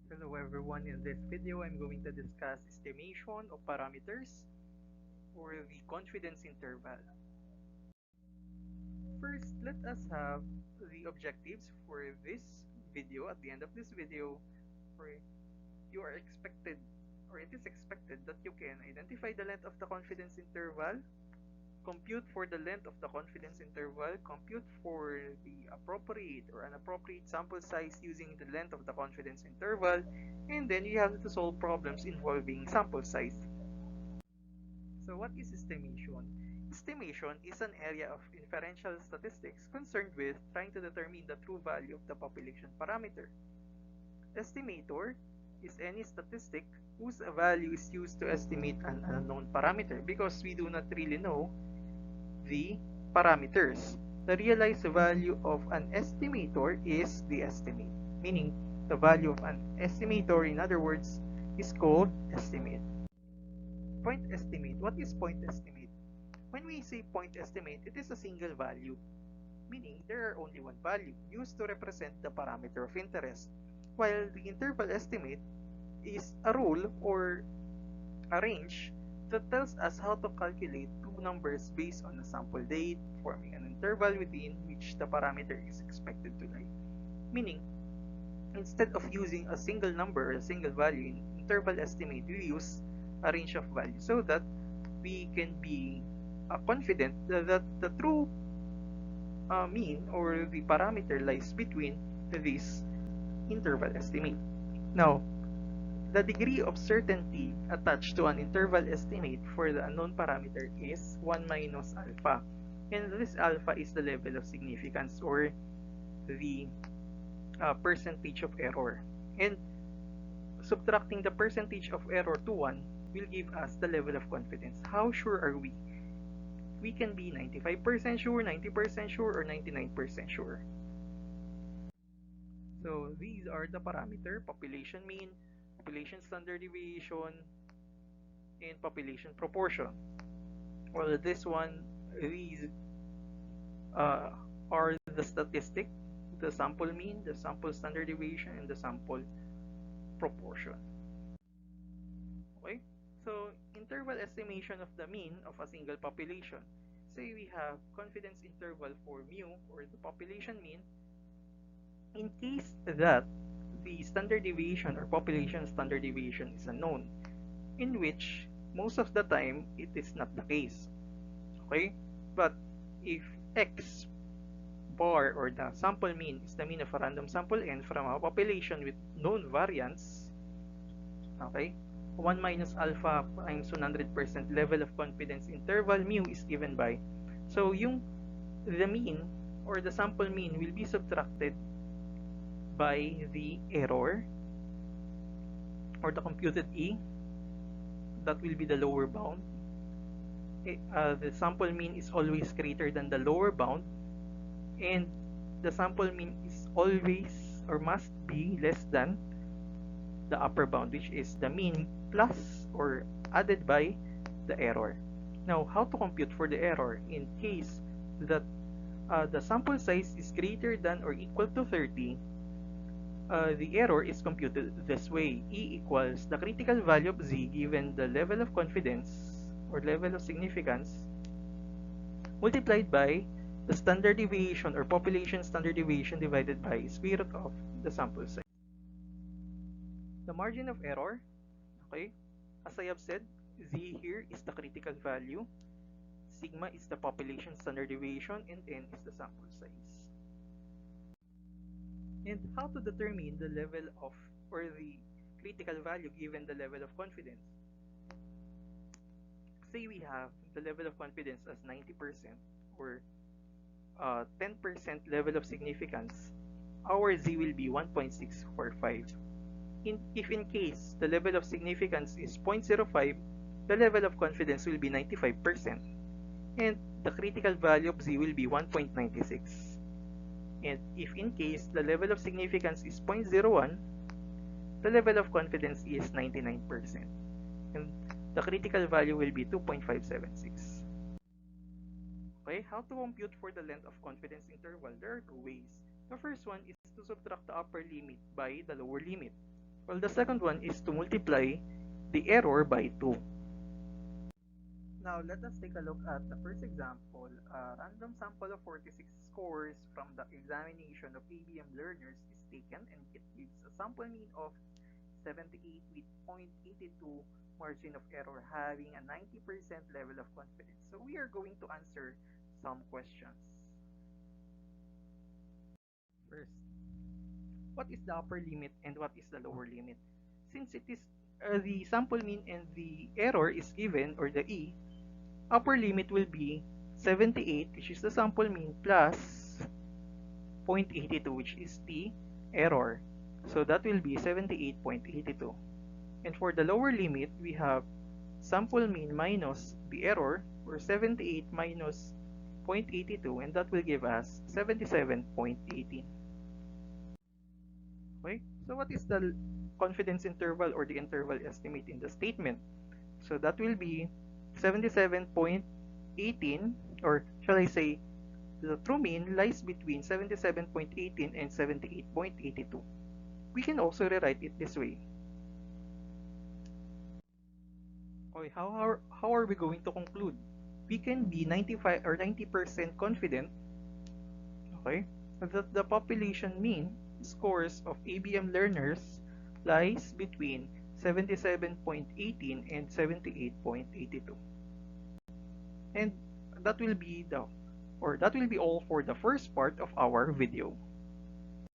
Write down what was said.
Hello everyone, in this video I'm going to discuss estimation of parameters or the confidence interval. First, let us have the objectives for this video. At the end of this video, where you are expected or it is expected that you can identify the length of the confidence interval, compute for the length of the confidence interval, compute for the appropriate or inappropriate sample size using the length of the confidence interval, and then you have to solve problems involving sample size. So what is estimation? Estimation is an area of inferential statistics concerned with trying to determine the true value of the population parameter. Estimator is any statistic whose value is used to estimate an unknown parameter because we do not really know the parameters. The realized value of an estimator is the estimate, meaning the value of an estimator, in other words, is called estimate. Point estimate. What is point estimate? When we say point estimate, it is a single value, meaning there are only one value used to represent the parameter of interest, while the interval estimate is a rule or a range that tells us how to calculate two numbers based on a sample date, forming an interval within which the parameter is expected to lie. Meaning, instead of using a single number or a single value in interval estimate, we use a range of values so that we can be confident that the true mean or the parameter lies between this interval estimate. Now, the degree of certainty attached to an interval estimate for the unknown parameter is 1 minus alpha. And this alpha is the level of significance or the percentage of error. And subtracting the percentage of error to 1 will give us the level of confidence. How sure are we? We can be 95% sure, 90% sure, or 99% sure. So these are the parameter: population mean, population standard deviation, and population proportion. Well, these uh, are the statistic, the sample mean, the sample standard deviation, and the sample proportion. Okay? So, interval estimation of the mean of a single population. Say we have confidence interval for mu, or the population mean, in case that the standard deviation or population standard deviation is unknown, in which most of the time it is not the case. Okay? But if x bar or the sample mean is the mean of a random sample n from a population with known variance, okay, 1 minus alpha times 100% level of confidence interval mu is given by, so the mean or the sample mean will be subtracted by the error or the computed E, that will be the lower bound. The sample mean is always greater than the lower bound, and the sample mean is always or must be less than the upper bound, which is the mean plus or added by the error. Now, how to compute for the error in case that the sample size is greater than or equal to 30? The error is computed this way: E equals the critical value of Z given the level of confidence or level of significance multiplied by the standard deviation or population standard deviation divided by square root of the sample size. The margin of error, okay, as I have said, Z here is the critical value, sigma is the population standard deviation, and n is the sample size. And how to determine the level of or the critical value given the level of confidence? Say we have the level of confidence as 90% or 10% level of significance, our Z will be 1.645. If in case the level of significance is 0.05, the level of confidence will be 95%, and the critical value of Z will be 1.96. And if in case the level of significance is 0.01, the level of confidence is 99%, and the critical value will be 2.576. Okay, how to compute for the length of confidence interval? There are two ways. The first one is to subtract the upper limit by the lower limit. Well, the second one is to multiply the error by 2. Now, let us take a look at the first example. A random sample of 46 scores from the examination of ABM learners is taken and it gives a sample mean of 78 with 0.82 margin of error having a 90% level of confidence. So we are going to answer some questions. First, what is the upper limit and what is the lower limit? Since it is the sample mean and the error is given, or the E, upper limit will be 78, which is the sample mean, plus 0.82, which is the error. So that will be 78.82. And for the lower limit, we have sample mean minus the error, or 78 minus 0.82, and that will give us 77.18. Okay, so what is the confidence interval or the interval estimate in the statement? So that will be 77.18, or shall I say, the true mean lies between 77.18 and 78.82. We can also rewrite it this way. Okay, how are we going to conclude? We can be 95 or 90% confident, okay, that the population mean scores of ABM learners lies between 77.18 and 78.82. And that will be all for the first part of our video.